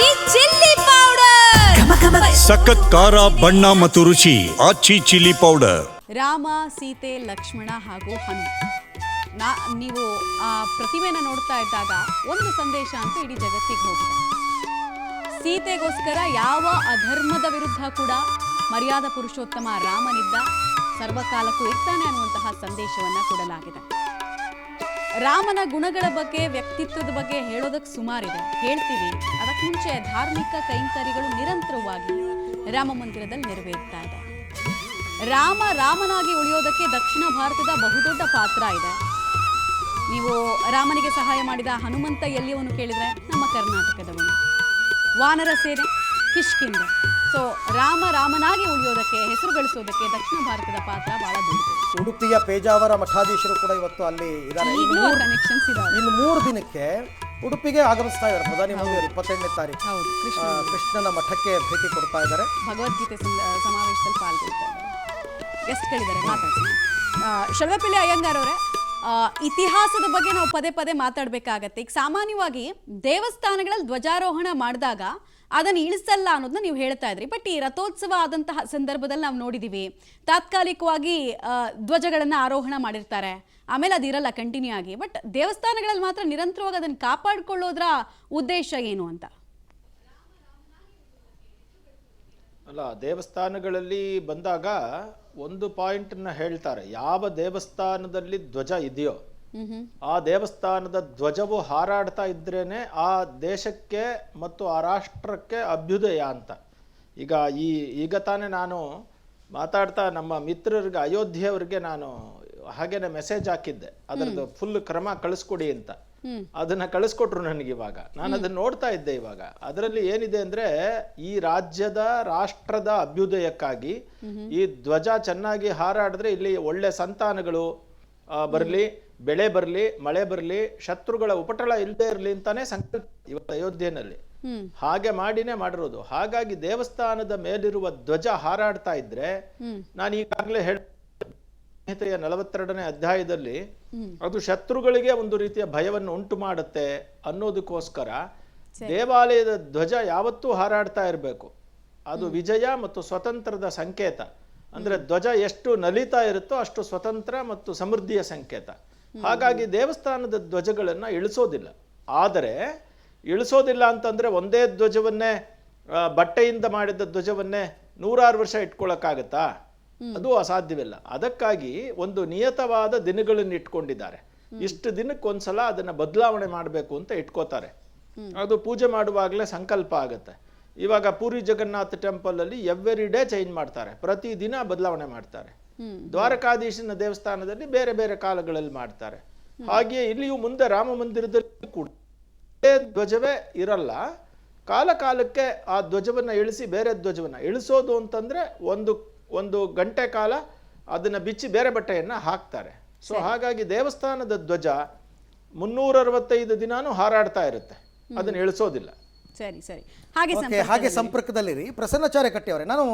ಆಚಿ chilli powder, ಸಖತ್ ಖಾರ ಬಣ್ಣ ಮತ್ತು ರುಚಿ ಆಚಿ ಚಿಲ್ಲಿ ಪೌಡರ್. ರಾಮ, ಸೀತೆ, ಲಕ್ಷ್ಮಣ ಹಾಗೂ ಹನು, ನೀವು ಆ ಪ್ರತಿಮೆನ ನೋಡ್ತಾ ಇದ್ದಾಗ ಒಂದು ಸಂದೇಶ ಅಂತೂ ಇಡೀ ಜಗತ್ತಿಗೆ ಹೋಗಿದೆ. ಸೀತೆಗೋಸ್ಕರ ಯಾವ ಅಧರ್ಮದ ವಿರುದ್ಧ ಕೂಡ ಮರ್ಯಾದ ಪುರುಷೋತ್ತಮ ರಾಮನಿದ್ದ, ಸರ್ವಕಾಲಕ್ಕೂ ಇರ್ತಾನೆ ಅನ್ನುವಂತಹ ಸಂದೇಶವನ್ನು ಕೊಡಲಾಗಿದೆ. ರಾಮನ ಗುಣಗಳ ಬಗ್ಗೆ, ವ್ಯಕ್ತಿತ್ವದ ಬಗ್ಗೆ ಹೇಳೋದಕ್ಕೆ ಸುಮಾರಿದೆ, ಹೇಳ್ತೀವಿ. ಅದಕ್ಕೆ ಮುಂಚೆ ಧಾರ್ಮಿಕ ಕೈಂಕರ್ಯಗಳು ನಿರಂತರವಾಗಿ ರಾಮ ಮಂದಿರದಲ್ಲಿ ನೆರವೇರ್ತಾ ಇದೆ. ರಾಮನಾಗಿ ಉಳಿಯೋದಕ್ಕೆ ದಕ್ಷಿಣ ಭಾರತದ ಬಹುದೊಡ್ಡ ಪಾತ್ರ ಇದೆ. ನೀವು ರಾಮನಿಗೆ ಸಹಾಯ ಮಾಡಿದ ಹನುಮಂತ ಎಲ್ಲಿಯವನು ಕೇಳಿದರೆ ನಮ್ಮ ಕರ್ನಾಟಕದವನು. ವಾನರ ಸೇನೆ ಕಿಷ್ಕಿಂಧ. ಸೊ ರಾಮನಾಗಿ ಉಳಿಯೋದಕ್ಕೆ, ಹೆಸರು ಗಳಿಸೋದಕ್ಕೆ ದಕ್ಷಿಣ ಭಾರತದ ಪಾತ್ರ ಬಹಳ ದೊಡ್ಡದು. ಉಡುಪಿಯ ಪೇಜಾವರ ಮಠಾಧೀಶರು ಕೂಡ ಇವತ್ತು ಅಲ್ಲಿ ಇದ್ದಾರೆ. ಕನೆಕ್ಷನ್ಸ್ ಇದಾವೆ. ಇನ್ನು 3 ದಿನಕ್ಕೆ ಉಡುಪಿಗೆ ಆಗಮಿಸ್ತಾ ಇದ್ದಾರೆ ಪ್ರಧಾನಿ ಮೋದಿ ಅವರು. 28ನೇ ತಾರೀಕು ಕೃಷ್ಣನ ಮಠಕ್ಕೆ ಭೇಟಿ ಕೊಡ್ತಾ ಇದ್ದಾರೆ. ಭಗವದ್ಗೀತೆ ಸಮಾವೇಶದಲ್ಲಿ ಪಾಲ್ಗೊಳ್ತಾ ಇದ್ದಾರೆ. ಗೆಸ್ಟ್ಗಳಿದ್ದಾರೆ, ಮಾತಾಡ್ತೀನಿ. ಶಲ್ವಪಿಳ್ಳಿ ಅಯ್ಯಂಗಾರ್ ಅವರೇ, ಇತಿಹಾಸದ ಬಗ್ಗೆ ನಾವು ಪದೇ ಪದೇ ಮಾತಾಡಬೇಕಾಗತ್ತೆ. ಈಗ ಸಾಮಾನ್ಯವಾಗಿ ದೇವಸ್ಥಾನಗಳಲ್ಲಿ ಧ್ವಜಾರೋಹಣ ಮಾಡಿದಾಗ ಅದನ್ನು ಇಳಿಸಲ್ಲ ಅನ್ನೋದನ್ನ ನೀವು ಹೇಳ್ತಾ ಇದ್ರಿ. ಬಟ್ ಈ ರಥೋತ್ಸವ ಆದಂತಹ ಸಂದರ್ಭದಲ್ಲಿ ನಾವು ನೋಡಿದ್ದೀವಿ, ತಾತ್ಕಾಲಿಕವಾಗಿ ಧ್ವಜಗಳನ್ನು ಆರೋಹಣ ಮಾಡಿರ್ತಾರೆ, ಆಮೇಲೆ ಅದಿರಲ್ಲ ಕಂಟಿನ್ಯೂ ಆಗಿ. ಬಟ್ ದೇವಸ್ಥಾನಗಳಲ್ಲಿ ಮಾತ್ರ ನಿರಂತರವಾಗಿ ಅದನ್ನು ಕಾಪಾಡಿಕೊಳ್ಳೋದ್ರ ಉದ್ದೇಶ ಏನು ಅಂತ? ಅಲ್ಲ, ದೇವಸ್ಥಾನಗಳಲ್ಲಿ ಬಂದಾಗ ಒಂದು ಪಾಯಿಂಟನ್ನ ಹೇಳ್ತಾರೆ. ಯಾವ ದೇವಸ್ಥಾನದಲ್ಲಿ ಧ್ವಜ ಇದೆಯೋ ಆ ದೇವಸ್ಥಾನದ ಧ್ವಜವು ಹಾರಾಡ್ತಾ ಇದ್ರೇನೆ ಆ ದೇಶಕ್ಕೆ ಮತ್ತು ಆ ರಾಷ್ಟ್ರಕ್ಕೆ ಅಭ್ಯುದಯ ಅಂತ. ಈಗ ತಾನೇ ನಾನು ಮಾತಾಡ್ತಾ ನಮ್ಮ ಮಿತ್ರರಿಗೆ, ಅಯೋಧ್ಯೆಯವರಿಗೆ ನಾನು ಹಾಗೇನೆ ಮೆಸೇಜ್ ಹಾಕಿದ್ದೆ, ಅದರದ್ದು ಫುಲ್ ಕ್ರಮ ಕಳಿಸ್ಕೊಡಿ ಅಂತ. ಅದನ್ನ ಕಳಿಸ್ಕೊಟ್ರು ನನಗೆ. ಇವಾಗ ನಾನು ಅದನ್ನ ನೋಡ್ತಾ ಇದ್ದೆ. ಇವಾಗ ಅದರಲ್ಲಿ ಏನಿದೆ ಅಂದ್ರೆ, ಈ ರಾಜ್ಯದ ರಾಷ್ಟ್ರದ ಅಭ್ಯುದಯಕ್ಕಾಗಿ ಈ ಧ್ವಜ ಚೆನ್ನಾಗಿ ಹಾರಾಡಿದ್ರೆ ಇಲ್ಲಿ ಒಳ್ಳೆ ಸಂತಾನಗಳು ಬರಲಿ, ಬೆಳೆ ಬರಲಿ, ಮಳೆ ಬರಲಿ, ಶತ್ರುಗಳ ಉಪಟಳ ಇಲ್ಲದೆ ಇರಲಿ ಅಂತಾನೆ ಸಂಕಲ್ಪ ಇವತ್ತು ಅಯೋಧ್ಯೆಯಲ್ಲಿ. ಹಾಗೆ ಮಾಡಿನೇ ಮಾಡಿರೋದು. ಹಾಗಾಗಿ ದೇವಸ್ಥಾನದ ಮೇಲಿರುವ ಧ್ವಜ ಹಾರಾಡ್ತಾ ಇದ್ರೆ, ನಾನು ಈಗಾಗಲೇ ಸಂಹಿತೆಯ 42ನೇ ಅಧ್ಯಾಯದಲ್ಲಿ ಅದು ಶತ್ರುಗಳಿಗೆ ಒಂದು ರೀತಿಯ ಭಯವನ್ನು ಉಂಟು ಮಾಡುತ್ತೆ ಅನ್ನೋದಕ್ಕೋಸ್ಕರ ದೇವಾಲಯದ ಧ್ವಜ ಯಾವತ್ತೂ ಹಾರಾಡ್ತಾ ಇರಬೇಕು. ಅದು ವಿಜಯ ಮತ್ತು ಸ್ವತಂತ್ರದ ಸಂಕೇತ. ಅಂದ್ರೆ ಧ್ವಜ ಎಷ್ಟು ನಲಿತಾ ಇರುತ್ತೋ ಅಷ್ಟು ಸ್ವತಂತ್ರ ಮತ್ತು ಸಮೃದ್ಧಿಯ ಸಂಕೇತ. ಹಾಗಾಗಿ ದೇವಸ್ಥಾನದ ಧ್ವಜಗಳನ್ನ ಇಳಿಸೋದಿಲ್ಲ. ಆದರೆ ಇಳಿಸೋದಿಲ್ಲ ಅಂತಂದ್ರೆ ಒಂದೇ ಧ್ವಜವನ್ನೇ, ಬಟ್ಟೆಯಿಂದ ಮಾಡಿದ ಧ್ವಜವನ್ನೇ 106 ವರ್ಷ ಇಟ್ಕೊಳಕ್ಕಾಗತ್ತಾ? ಅದು ಅಸಾಧ್ಯವಿಲ್ಲ. ಅದಕ್ಕಾಗಿ ಒಂದು ನಿಯತವಾದ ದಿನಗಳನ್ನು ಇಟ್ಕೊಂಡಿದ್ದಾರೆ. ಇಷ್ಟು ದಿನಕ್ಕೊಂದ್ಸಲ ಅದನ್ನ ಬದಲಾವಣೆ ಮಾಡಬೇಕು ಅಂತ ಇಟ್ಕೋತಾರೆ. ಅದು ಪೂಜೆ ಮಾಡುವಾಗಲೇ ಸಂಕಲ್ಪ ಆಗುತ್ತೆ. ಇವಾಗ ಪೂರಿ ಜಗನ್ನಾಥ ಟೆಂಪಲ್ ಅಲ್ಲಿ ಎವ್ರಿ ಡೇ ಚೇಂಜ್ ಮಾಡ್ತಾರೆ, ಪ್ರತಿ ದಿನ ಬದಲಾವಣೆ ಮಾಡ್ತಾರೆ. ದ್ವಾರಕಾಧೀಶನ ದೇವಸ್ಥಾನದಲ್ಲಿ ಬೇರೆ ಬೇರೆ ಕಾಲಗಳಲ್ಲಿ ಮಾಡ್ತಾರೆ. ಹಾಗೆಯೇ ಇಲ್ಲಿಯೂ ಮುಂದೆ ರಾಮ ಮಂದಿರದಲ್ಲಿ ಕೂಡ ಧ್ವಜವೇ ಇರಲ್ಲ. ಕಾಲ ಕಾಲಕ್ಕೆ ಆ ಧ್ವಜವನ್ನ ಇಳಿಸಿ ಬೇರೆ ಧ್ವಜವನ್ನ ಇಳಿಸೋದು ಅಂತಂದ್ರೆ ಒಂದು ಗಂಟೆ ಕಾಲ ಅದನ್ನ ಬಿಚ್ಚಿ ಬೇರೆ ಬಟ್ಟೆಯನ್ನ ಹಾಕ್ತಾರೆ. ಸೊ ಹಾಗಾಗಿ ದೇವಸ್ಥಾನದ ಧ್ವಜ 365 ದಿನಾನು ಹಾರಾಡ್ತಾ ಇರುತ್ತೆ, ಅದನ್ನ ಇಳಿಸೋದಿಲ್ಲ. ಸರಿ ಹಾಗೆ ಸಂಪರ್ಕದಲ್ಲಿರಿ. ಪ್ರಸನ್ನಾಚಾರ್ಯ ಕಟ್ಟಿ ಅವರೇ, ನಾನು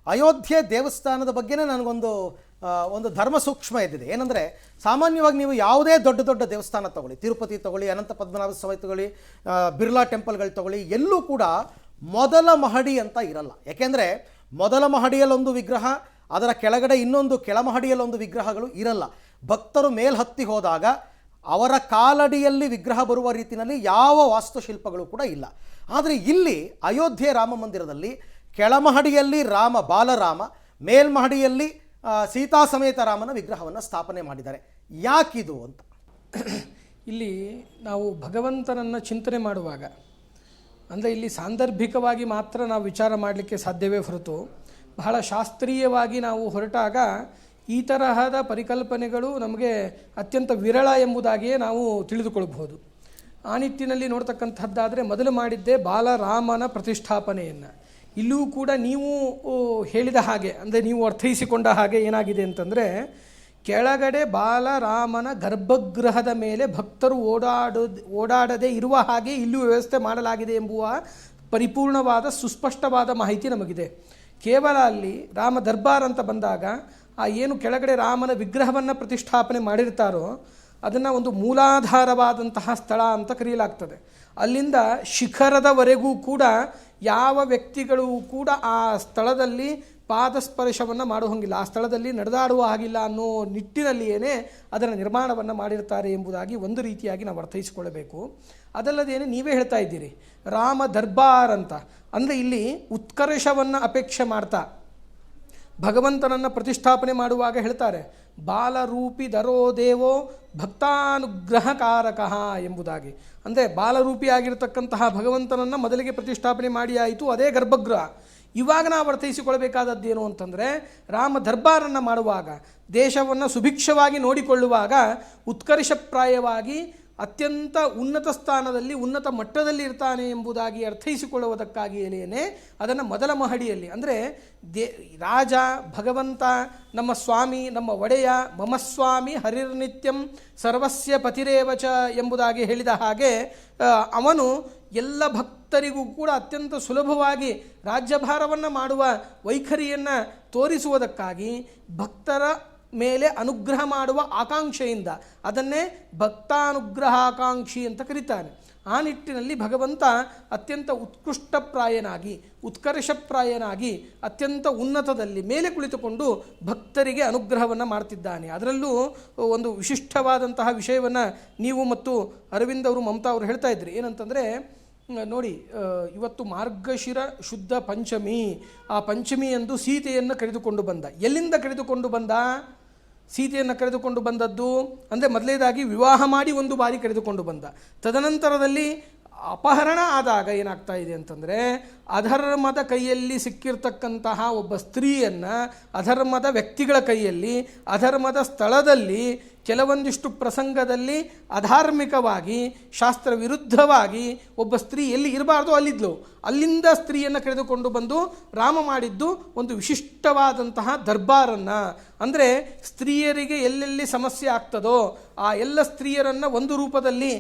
ಅಯೋಧ್ಯೆ ದೇವಸ್ಥಾನದ ಬಗ್ಗೆನೇ ನನಗೊಂದು ಧರ್ಮ ಸೂಕ್ಷ್ಮ ಇದ್ದಿದೆ. ಏನಂದರೆ, ಸಾಮಾನ್ಯವಾಗಿ ನೀವು ಯಾವುದೇ ದೊಡ್ಡ ದೇವಸ್ಥಾನ ತಗೊಳ್ಳಿ, ತಿರುಪತಿ ತಗೊಳ್ಳಿ, ಅನಂತ ಪದ್ಮನಾಭ ಸ್ವಾಮಿ ತಗೊಳ್ಳಿ, ಬಿರ್ಲಾ ಟೆಂಪಲ್ಗಳು ತಗೊಳ್ಳಿ, ಎಲ್ಲೂ ಕೂಡ ಮೊದಲ ಮಹಡಿ ಅಂತ ಇರಲ್ಲ. ಯಾಕೆಂದರೆ ಮೊದಲ ಮಹಡಿಯಲ್ಲೊಂದು ವಿಗ್ರಹ, ಅದರ ಕೆಳಗಡೆ ಇನ್ನೊಂದು ಕೆಳಮಹಡಿಯಲ್ಲೊಂದು ವಿಗ್ರಹಗಳು ಇರಲ್ಲ. ಭಕ್ತರು ಮೇಲ್ಹತ್ತಿ ಹೋದಾಗ ಅವರ ಕಾಲಡಿಯಲ್ಲಿ ವಿಗ್ರಹ ಬರುವ ರೀತಿಯಲ್ಲಿ ಯಾವ ವಾಸ್ತುಶಿಲ್ಪಗಳು ಕೂಡ ಇಲ್ಲ. ಆದರೆ ಇಲ್ಲಿ ಅಯೋಧ್ಯೆ ರಾಮ ಮಂದಿರದಲ್ಲಿ ಕೆಳಮಹಡಿಯಲ್ಲಿ ಬಾಲರಾಮ, ಮೇಲ್ಮಹಡಿಯಲ್ಲಿ ಸೀತಾ ಸಮೇತ ರಾಮನ ವಿಗ್ರಹವನ್ನು ಸ್ಥಾಪನೆ ಮಾಡಿದ್ದಾರೆ. ಯಾಕಿದು ಅಂತ? ಇಲ್ಲಿ ನಾವು ಭಗವಂತನನ್ನು ಚಿಂತನೆ ಮಾಡುವಾಗ, ಅಂದರೆ ಇಲ್ಲಿ ಸಾಂದರ್ಭಿಕವಾಗಿ ಮಾತ್ರ ನಾವು ವಿಚಾರ ಮಾಡಲಿಕ್ಕೆ ಸಾಧ್ಯವೇ ಹೊರತು, ಬಹಳ ಶಾಸ್ತ್ರೀಯವಾಗಿ ನಾವು ಹೊರಟಾಗ ಈ ತರಹದ ಪರಿಕಲ್ಪನೆಗಳು ನಮಗೆ ಅತ್ಯಂತ ವಿರಳ ಎಂಬುದಾಗಿಯೇ ನಾವು ತಿಳಿದುಕೊಳ್ಬಹುದು. ಆ ನಿಟ್ಟಿನಲ್ಲಿ ನೋಡ್ತಕ್ಕಂಥದ್ದಾದರೆ, ಮೊದಲು ಮಾಡಿದ್ದೇ ಬಾಲರಾಮನ ಪ್ರತಿಷ್ಠಾಪನೆಯನ್ನು. ಇಲ್ಲೂ ಕೂಡ ನೀವು ಹೇಳಿದ ಹಾಗೆ, ಅಂದರೆ ನೀವು ಅರ್ಥೈಸಿಕೊಂಡ ಹಾಗೆ ಏನಾಗಿದೆ ಅಂತಂದರೆ, ಕೆಳಗಡೆ ಬಾಲರಾಮನ ಗರ್ಭಗೃಹದ ಮೇಲೆ ಭಕ್ತರು ಓಡಾಡದೇ ಇರುವ ಹಾಗೆ ಇಲ್ಲೂ ವ್ಯವಸ್ಥೆ ಮಾಡಲಾಗಿದೆ ಎಂಬುವ ಪರಿಪೂರ್ಣವಾದ ಸುಸ್ಪಷ್ಟವಾದ ಮಾಹಿತಿ ನಮಗಿದೆ. ಕೇವಲ ಅಲ್ಲಿ ರಾಮ ದರ್ಬಾರ್ ಅಂತ ಬಂದಾಗ, ಆ ಏನು ಕೆಳಗಡೆ ರಾಮನ ವಿಗ್ರಹವನ್ನು ಪ್ರತಿಷ್ಠಾಪನೆ ಮಾಡಿರ್ತಾರೋ ಅದನ್ನು ಒಂದು ಮೂಲಾಧಾರವಾದಂತಹ ಸ್ಥಳ ಅಂತ ಕರೆಯಲಾಗ್ತದೆ. ಅಲ್ಲಿಂದ ಶಿಖರದವರೆಗೂ ಕೂಡ ಯಾವ ವ್ಯಕ್ತಿಗಳು ಕೂಡ ಆ ಸ್ಥಳದಲ್ಲಿ ಪಾದಸ್ಪರ್ಶವನ್ನು ಮಾಡೋ ಹಾಗಿಲ್ಲ, ಆ ಸ್ಥಳದಲ್ಲಿ ನಡೆದಾಡುವ ಹಾಗಿಲ್ಲ ಅನ್ನೋ ನಿಟ್ಟಿನಲ್ಲಿಯೇ ಅದರ ನಿರ್ಮಾಣವನ್ನು ಮಾಡಿರ್ತಾರೆ ಎಂಬುದಾಗಿ ಒಂದು ರೀತಿಯಾಗಿ ನಾವು ಅರ್ಥೈಸಿಕೊಳ್ಳಬೇಕು. ಅದಲ್ಲದೇನೆ ನೀವೇ ಹೇಳ್ತಾ ಇದ್ದೀರಿ ರಾಮ ದರ್ಬಾರ್ ಅಂತ, ಅಂದರೆ ಇಲ್ಲಿ ಉತ್ಕರ್ಷವನ್ನು ಅಪೇಕ್ಷೆ ಮಾಡ್ತಾ ಭಗವಂತನನ್ನು ಪ್ರತಿಷ್ಠಾಪನೆ ಮಾಡುವಾಗ ಹೇಳ್ತಾರೆ ಬಾಲರೂಪಿ ದರೋ ದೇವೋ ಭಕ್ತಾನುಗ್ರಹಕಾರಕ ಎಂಬುದಾಗಿ. ಅಂದರೆ ಬಾಲರೂಪಿಯಾಗಿರ್ತಕ್ಕಂತಹ ಭಗವಂತನನ್ನು ಮೊದಲಿಗೆ ಪ್ರತಿಷ್ಠಾಪನೆ ಮಾಡಿ ಆಯಿತು, ಅದೇ ಗರ್ಭಗೃಹ. ಇವಾಗ ನಾವು ಅರ್ಥೈಸಿಕೊಳ್ಬೇಕಾದದ್ದೇನು ಅಂತಂದರೆ ರಾಮ ದರ್ಬಾರನ್ನು ಮಾಡುವಾಗ, ದೇಶವನ್ನು ಸುಭಿಕ್ಷವಾಗಿ ನೋಡಿಕೊಳ್ಳುವಾಗ ಉತ್ಕರ್ಷಪ್ರಾಯವಾಗಿ ಅತ್ಯಂತ ಉನ್ನತ ಸ್ಥಾನದಲ್ಲಿ ಉನ್ನತ ಮಟ್ಟದಲ್ಲಿ ಇರ್ತಾನೆ ಎಂಬುದಾಗಿ ಅರ್ಥೈಸಿಕೊಳ್ಳುವುದಕ್ಕಾಗಿಯೇ ಅದನ್ನು ಮೊದಲ ಮಹಡಿಯಲ್ಲಿ, ಅಂದರೆ ರಾಜ ಭಗವಂತ ನಮ್ಮ ಸ್ವಾಮಿ ನಮ್ಮ ಒಡೆಯ ಮಮ ಸ್ವಾಮಿ ಹರಿರ್ನಿತ್ಯಂ ಸರ್ವಸ್ಯ ಪತಿರೇವಚ ಎಂಬುದಾಗಿ ಹೇಳಿದ ಹಾಗೆ ಅವನು ಎಲ್ಲ ಭಕ್ತರಿಗೂ ಕೂಡ ಅತ್ಯಂತ ಸುಲಭವಾಗಿ ರಾಜ್ಯಭಾರವನ್ನು ಮಾಡುವ ವೈಖರಿಯನ್ನು ತೋರಿಸುವುದಕ್ಕಾಗಿ ಭಕ್ತರ ಮೇಲೆ ಅನುಗ್ರಹ ಮಾಡುವ ಆಕಾಂಕ್ಷೆಯಿಂದ ಅದನ್ನೇ ಭಕ್ತಾನುಗ್ರಹಾಕಾಂಕ್ಷಿ ಅಂತ ಕರೀತಾನೆ. ಆ ನಿಟ್ಟಿನಲ್ಲಿ ಭಗವಂತ ಅತ್ಯಂತ ಉತ್ಕೃಷ್ಟಪ್ರಾಯನಾಗಿ ಉತ್ಕರ್ಷಪ್ರಾಯನಾಗಿ ಅತ್ಯಂತ ಉನ್ನತದಲ್ಲಿ ಮೇಲೆ ಕುಳಿತುಕೊಂಡು ಭಕ್ತರಿಗೆ ಅನುಗ್ರಹವನ್ನು ಮಾಡ್ತಿದ್ದಾನೆ. ಅದರಲ್ಲೂ ಒಂದು ವಿಶಿಷ್ಟವಾದಂತಹ ವಿಷಯವನ್ನು ನೀವು ಮತ್ತು ಅರವಿಂದ್ ಅವರು ಮಮತಾ ಅವರು ಹೇಳ್ತಾ ಇದ್ರಿ. ಏನಂತಂದರೆ ನೋಡಿ, ಇವತ್ತು ಮಾರ್ಗಶಿರ ಶುದ್ಧ ಪಂಚಮಿ, ಆ ಪಂಚಮಿಯಂದು ಸೀತೆಯನ್ನು ಕರೆದುಕೊಂಡು ಬಂದ. ಎಲ್ಲಿಂದ ಕರೆದುಕೊಂಡು ಬಂದ? ಸೀತೆಯನ್ನು ಕರೆದುಕೊಂಡು ಬಂದದ್ದು ಅಂದರೆ ಮೊದಲನೇದಾಗಿ ವಿವಾಹ ಮಾಡಿ ಒಂದು ಬಾರಿ ಕರೆದುಕೊಂಡು ಬಂದ. ತದನಂತರದಲ್ಲಿ ಅಪಹರಣ ಆದಾಗ ಏನಾಗ್ತಾ ಇದೆ ಅಂತಂದರೆ ಅಧರ್ಮದ ಕೈಯಲ್ಲಿ ಸಿಕ್ಕಿರ್ತಕ್ಕಂತಹ ಒಬ್ಬ ಸ್ತ್ರೀಯನ್ನು ಅಧರ್ಮದ ವ್ಯಕ್ತಿಗಳ ಕೈಯಲ್ಲಿ ಅಧರ್ಮದ ಸ್ಥಳದಲ್ಲಿ ಕೆಲವೊಂದಿಷ್ಟು ಪ್ರಸಂಗದಲ್ಲಿ ಅಧಾರ್ಮಿಕವಾಗಿ ಶಾಸ್ತ್ರ ವಿರುದ್ಧವಾಗಿ ಒಬ್ಬ ಸ್ತ್ರೀ ಎಲ್ಲಿ ಇರಬಾರ್ದು ಅಲ್ಲಿದ್ಲು, ಅಲ್ಲಿಂದ ಸ್ತ್ರೀಯನ್ನು ಕರೆದುಕೊಂಡು ಬಂದು ರಾಮ ಮಾಡಿದ್ದು ಒಂದು ವಿಶಿಷ್ಟವಾದಂತಹ ದರ್ಬಾರನ್ನು. ಅಂದರೆ ಸ್ತ್ರೀಯರಿಗೆ ಎಲ್ಲೆಲ್ಲಿ ಸಮಸ್ಯೆ ಆಗ್ತದೋ ಆ ಎಲ್ಲ ಸ್ತ್ರೀಯರನ್ನು ಒಂದು ರೂಪದಲ್ಲಿ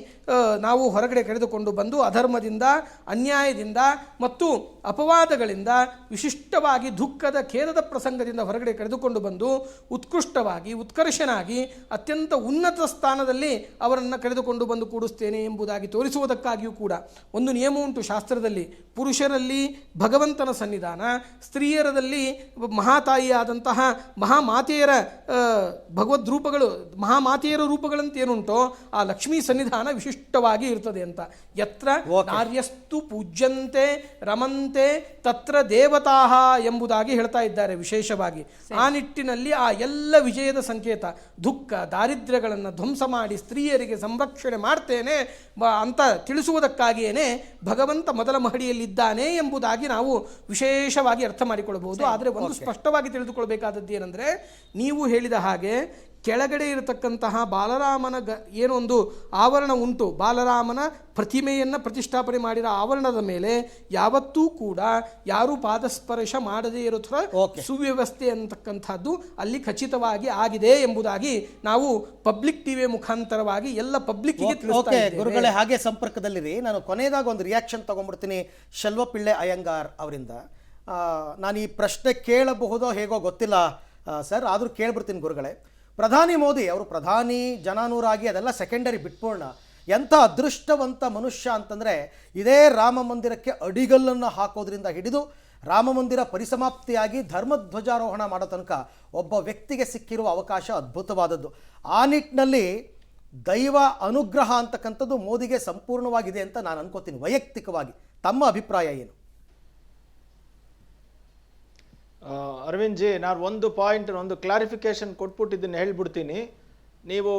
ನಾವು ಹೊರಗಡೆ ಕರೆದುಕೊಂಡು ಬಂದು ಅಧರ್ಮದಿಂದ ಅನ್ಯಾಯದಿಂದ ಮತ್ತು ಅಪವಾದಗಳಿಂದ ವಿಶಿಷ್ಟವಾಗಿ ದುಃಖದ ಖೇದದ ಪ್ರಸಂಗದಿಂದ ಹೊರಗಡೆ ಕರೆದುಕೊಂಡು ಬಂದು ಉತ್ಕೃಷ್ಟವಾಗಿ ಉತ್ಕರ್ಷನಾಗಿ ಅತ್ಯಂತ ಉನ್ನತ ಸ್ಥಾನದಲ್ಲಿ ಅವರನ್ನು ಕರೆದುಕೊಂಡು ಬಂದು ಕೂಡಿಸ್ತೇನೆ ಎಂಬುದಾಗಿ ತೋರಿಸುವುದಕ್ಕಾಗಿಯೂ ಕೂಡ ಒಂದು ನಿಯಮ ಉಂಟು ಶಾಸ್ತ್ರದಲ್ಲಿ. ಪುರುಷರಲ್ಲಿ ಭಗವಂತನ ಸನ್ನಿಧಾನ, ಸ್ತ್ರೀಯರದಲ್ಲಿ ಮಹಾತಾಯಿಯಾದಂತಹ ಮಹಾಮಾತೆಯರ ಭಗವದ್ರೂಪಗಳು, ಮಹಾಮಾತೆಯರ ರೂಪಗಳಂತ ಏನುಂಟೋ ಆ ಲಕ್ಷ್ಮೀ ಸನ್ನಿಧಾನ ವಿಶಿಷ್ಟವಾಗಿ ಇರ್ತದೆ ಅಂತ. ಯತ್ರ ನಾರ್ಯಸ್ತು ಪೂಜ್ಯಂತೆ ರಮಂತೆ ತತ್ರ ದೇವತಾಹ ಎಂಬುದಾಗಿ ಹೇಳ್ತಾ ಇದ್ದಾರೆ ವಿಶೇಷವಾಗಿ. ಆ ನಿಟ್ಟಿನಲ್ಲಿ ಆ ಎಲ್ಲ ವಿಜಯದ ಸಂಕೇತ ದುಃಖ ದಾರಿದ್ರ್ಯಗಳನ್ನು ಧ್ವಂಸ ಮಾಡಿ ಸ್ತ್ರೀಯರಿಗೆ ಸಂರಕ್ಷಣೆ ಮಾಡ್ತೇನೆ ಅಂತ ತಿಳಿಸುವುದಕ್ಕಾಗಿಯೇ ಭಗವಂತ ಮೊದಲ ಮಹಡಿಯಲ್ಲಿದ್ದಾನೆ ಎಂಬುದಾಗಿ ನಾವು ವಿಶೇಷವಾಗಿ ಅರ್ಥ ಮಾಡಿಕೊಳ್ಳಬಹುದು. ಆದರೆ ಒಂದು ಸ್ಪಷ್ಟವಾಗಿ ತಿಳಿದುಕೊಳ್ಬೇಕಾದದ್ದು ಏನಂದರೆ, ನೀವು ಹೇಳಿದ ಹಾಗೆ ಕೆಳಗಡೆ ಇರತಕ್ಕಂತಹ ಬಾಲರಾಮನ ಏನೊಂದು ಆವರಣ ಉಂಟು, ಬಾಲರಾಮನ ಪ್ರತಿಮೆಯನ್ನು ಪ್ರತಿಷ್ಠಾಪನೆ ಮಾಡಿರೋ ಆವರಣದ ಮೇಲೆ ಯಾವತ್ತೂ ಕೂಡ ಯಾರೂ ಪಾದಸ್ಪರ್ಶ ಮಾಡದೇ ಇರೋ ಥರ ಸುವ್ಯವಸ್ಥೆ ಅಂತಕ್ಕಂಥದ್ದು ಅಲ್ಲಿ ಖಚಿತವಾಗಿ ಆಗಿದೆ ಎಂಬುದಾಗಿ ನಾವು ಪಬ್ಲಿಕ್ ಟಿವಿ ಮುಖಾಂತರವಾಗಿ ಎಲ್ಲ ಪಬ್ಲಿಕ್ಗೆ ತಿಳಿಸ್ತಾ ಇದ್ದೇವೆ. ಗುರುಗಳೇ, ಹಾಗೆ ಸಂಪರ್ಕದಲ್ಲಿರಿ. ನಾನು ಕೊನೆಯದಾಗ ಒಂದು ರಿಯಾಕ್ಷನ್ ತಗೊಂಡ್ಬಿಡ್ತೀನಿ ಶೆಲ್ವಪಿಳ್ಳೆ ಅಯ್ಯಂಗಾರ್ ಅವರಿಂದ. ನಾನು ಈ ಪ್ರಶ್ನೆ ಕೇಳಬಹುದೋ ಹೇಗೋ ಗೊತ್ತಿಲ್ಲ ಸರ್, ಆದರೂ ಕೇಳ್ಬಿಡ್ತೀನಿ ಗುರುಗಳೇ. ಪ್ರಧಾನಿ ಮೋದಿ ಅವರು ಪ್ರಧಾನಿ ಜನಾನೂರಾಗಿ ಅದೆಲ್ಲ ಸೆಕೆಂಡರಿ ಬಿಟ್ಪೂರ್ಣ. ಎಂಥ ಅದೃಷ್ಟವಂತ ಮನುಷ್ಯ ಅಂತಂದರೆ, ಇದೇ ರಾಮ ಮಂದಿರಕ್ಕೆ ಅಡಿಗಲ್ಲನ್ನು ಹಾಕೋದ್ರಿಂದ ಹಿಡಿದು ರಾಮ ಮಂದಿರ ಪರಿಸಮಾಪ್ತಿಯಾಗಿ ಧರ್ಮಧ್ವಜಾರೋಹಣ ಮಾಡೋ ತನಕ ಒಬ್ಬ ವ್ಯಕ್ತಿಗೆ ಸಿಕ್ಕಿರುವ ಅವಕಾಶ ಅದ್ಭುತವಾದದ್ದು. ಆ ನಿಟ್ಟಿನಲ್ಲಿ ದೈವ ಅನುಗ್ರಹ ಅಂತಕ್ಕಂಥದ್ದು ಮೋದಿಗೆ ಸಂಪೂರ್ಣವಾಗಿದೆ ಅಂತ ನಾನು ಅನ್ಕೋತೀನಿ ವೈಯಕ್ತಿಕವಾಗಿ. ತಮ್ಮ ಅಭಿಪ್ರಾಯ ಏನು? ಅರವಿಂದ್ ಜಿ, ನಾನು ಒಂದು ಕ್ಲಾರಿಫಿಕೇಶನ್ ಕೊಟ್ಬಿಟ್ಟಿದ್ದೀನಿ, ಹೇಳ್ಬಿಡ್ತೀನಿ. ನೀವು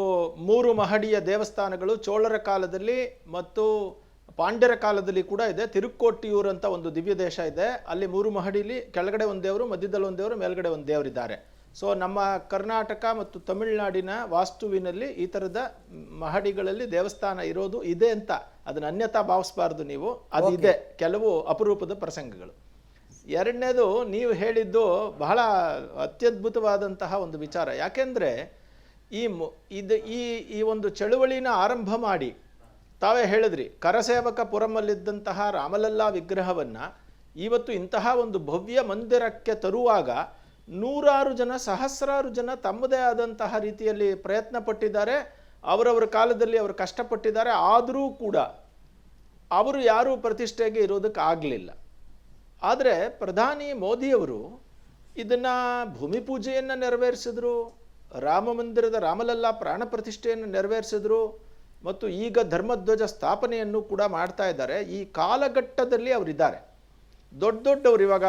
3 ಮಹಡಿಯ ದೇವಸ್ಥಾನಗಳು ಚೋಳರ ಕಾಲದಲ್ಲಿ ಮತ್ತು ಪಾಂಡ್ಯರ ಕಾಲದಲ್ಲಿ ಕೂಡ ಇದೆ. ತಿರುಕ್ಕೋಟಿಯೂರು ಅಂತ ಒಂದು ದಿವ್ಯ ದೇಶ ಇದೆ. ಅಲ್ಲಿ 3 ಮಹಡಿಲಿ ಕೆಳಗಡೆ ಒಂದು ದೇವರು, ಮಧ್ಯದಲ್ಲಿ ಒಂದು ದೇವರು, ಮೇಲ್ಗಡೆ ಒಂದು ದೇವರಿದ್ದಾರೆ. ಸೊ ನಮ್ಮ ಕರ್ನಾಟಕ ಮತ್ತು ತಮಿಳುನಾಡಿನ ವಾಸ್ತುವಿನಲ್ಲಿ ಈ ಥರದ ಮಹಡಿಗಳಲ್ಲಿ ದೇವಸ್ಥಾನ ಇರೋದು ಇದೆ ಅಂತ ಅದನ್ನು ಅನ್ಯತಾ ಭಾವಿಸಬಾರ್ದು ನೀವು. ಅದಿದೆ, ಕೆಲವು ಅಪರೂಪದ ಪ್ರಸಂಗಗಳು. ಎರಡನೇದು, ನೀವು ಹೇಳಿದ್ದು ಬಹಳ ಅತ್ಯದ್ಭುತವಾದಂತಹ ಒಂದು ವಿಚಾರ. ಯಾಕೆಂದರೆ ಈ ಒಂದು ಚಳುವಳಿನ ಆರಂಭ ಮಾಡಿ ತಾವೇ ಹೇಳಿದ್ರಿ, ಕರಸೇವಕಪುರಮಲ್ಲಿದ್ದಂತಹ ರಾಮಲಲ್ಲಾ ವಿಗ್ರಹವನ್ನು ಇವತ್ತು ಇಂತಹ ಒಂದು ಭವ್ಯ ಮಂದಿರಕ್ಕೆ ತರುವಾಗ ನೂರಾರು ಜನ, ಸಹಸ್ರಾರು ಜನ ತಮ್ಮದೇ ಆದಂತಹ ರೀತಿಯಲ್ಲಿ ಪ್ರಯತ್ನ ಪಟ್ಟಿದ್ದಾರೆ. ಅವರವರ ಕಾಲದಲ್ಲಿ ಅವರು ಕಷ್ಟಪಟ್ಟಿದ್ದಾರೆ. ಆದರೂ ಕೂಡ ಅವರು ಯಾರೂ ಪ್ರತಿಷ್ಠೆಗೆ ಇರೋದಕ್ಕೆ ಆಗಲಿಲ್ಲ. ಆದರೆ ಪ್ರಧಾನಿ ಮೋದಿಯವರು ಇದನ್ನು ಭೂಮಿ ಪೂಜೆಯನ್ನು ನೆರವೇರಿಸಿದ್ರು, ರಾಮ ಮಂದಿರದ ರಾಮಲಲ್ಲಾ ಪ್ರಾಣ ಪ್ರತಿಷ್ಠೆಯನ್ನು ನೆರವೇರಿಸಿದ್ರು, ಮತ್ತು ಈಗ ಧರ್ಮಧ್ವಜ ಸ್ಥಾಪನೆಯನ್ನು ಕೂಡ ಮಾಡ್ತಾ ಇದ್ದಾರೆ. ಈ ಕಾಲಘಟ್ಟದಲ್ಲಿ ಅವರಿದ್ದಾರೆ, ದೊಡ್ಡವರು. ಇವಾಗ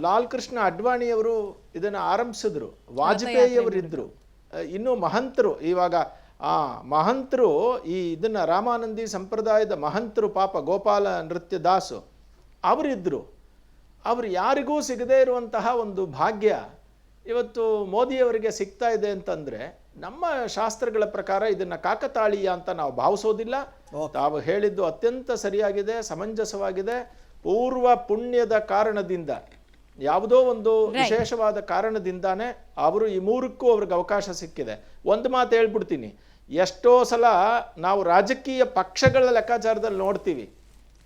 ಲಾಲ್ ಕೃಷ್ಣ ಅಡ್ವಾಣಿಯವರು ಇದನ್ನು ಆರಂಭಿಸಿದ್ರು, ವಾಜಪೇಯಿಯವರಿದ್ದರು, ಇನ್ನು ಮಹಂತರು. ಇವಾಗ ಮಹಂತರು ಇದನ್ನು ರಾಮಾನಂದಿ ಸಂಪ್ರದಾಯದ ಮಹಂತರು, ಪಾಪ ಗೋಪಾಲ ನೃತ್ಯ ದಾಸು ಅವರಿದ್ದರು. ಅವರು ಯಾರಿಗೂ ಸಿಗದೇ ಇರುವಂತಹ ಒಂದು ಭಾಗ್ಯ ಇವತ್ತು ಮೋದಿಯವರಿಗೆ ಸಿಗ್ತಾ ಇದೆ ಅಂತಂದರೆ ನಮ್ಮ ಶಾಸ್ತ್ರಗಳ ಪ್ರಕಾರ ಇದನ್ನು ಕಾಕತಾಳೀಯ ಅಂತ ನಾವು ಭಾವಿಸೋದಿಲ್ಲ. ತಾವು ಹೇಳಿದ್ದು ಅತ್ಯಂತ ಸರಿಯಾಗಿದೆ, ಸಮಂಜಸವಾಗಿದೆ. ಪೂರ್ವ ಪುಣ್ಯದ ಕಾರಣದಿಂದ, ಯಾವುದೋ ಒಂದು ವಿಶೇಷವಾದ ಕಾರಣದಿಂದಾನೇ ಅವರು ಈ ಮೂರಕ್ಕೂ ಅವ್ರಿಗೆ ಅವಕಾಶ ಸಿಕ್ಕಿದೆ. ಒಂದು ಮಾತು ಹೇಳ್ಬಿಡ್ತೀನಿ, ಎಷ್ಟೋ ಸಲ ನಾವು ರಾಜಕೀಯ ಪಕ್ಷಗಳ ಲೆಕ್ಕಾಚಾರದಲ್ಲಿ ನೋಡ್ತೀವಿ,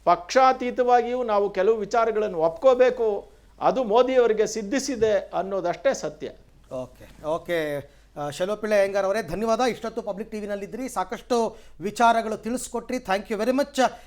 ಪಕ್ಷಾತೀತವಾಗಿಯೂ ನಾವು ಕೆಲವು ವಿಚಾರಗಳನ್ನು ಒಪ್ಕೋಬೇಕು, ಅದು ಮೋದಿಯವರಿಗೆ ಸಿದ್ಧಿಸಿದೆ ಅನ್ನೋದಷ್ಟೇ ಸತ್ಯ. ಓಕೆ ಶೆಲೋಪಿಳ್ಳೆ ಅಯ್ಯಂಗಾರ್ ಅವರೇ ಧನ್ಯವಾದ. ಇಷ್ಟೊತ್ತು ಪಬ್ಲಿಕ್ ಟಿವಿನಲ್ಲಿದ್ದಿರಿ, ಸಾಕಷ್ಟು ವಿಚಾರಗಳು ತಿಳಿಸ್ಕೊಟ್ರಿ. Thank you very much.